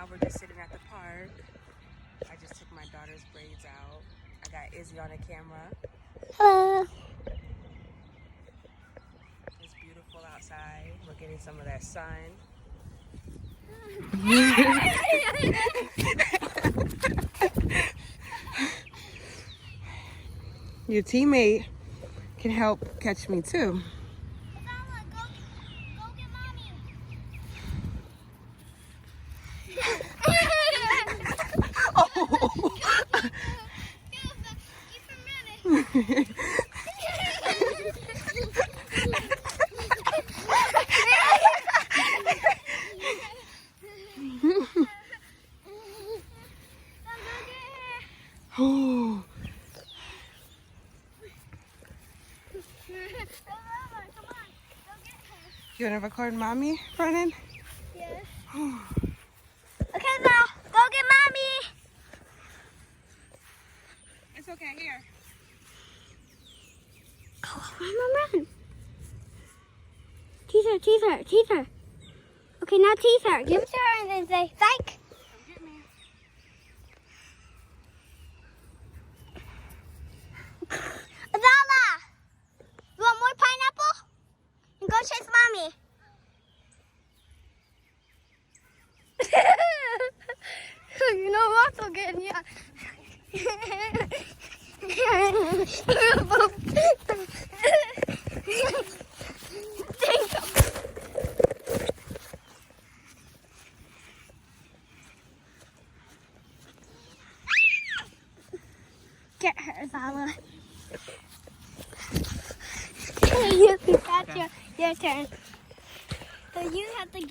now we're just sitting at the park. I just took my daughter's braids out. I got Izzy on the camera. Hello. It's beautiful outside. We're getting some of that sun. Your teammate can help catch me too. Go get mommy. Oh. You want to record mommy running? Yes. Okay, now go get mommy. It's okay, here. Run. Tease her. Okay, now tease her. Give it to her and then say, psych. Come get me. Azala, you want more pineapple? And go chase mommy. You know what? I'm getting you. Get her, Zala. You got your turn. So you have to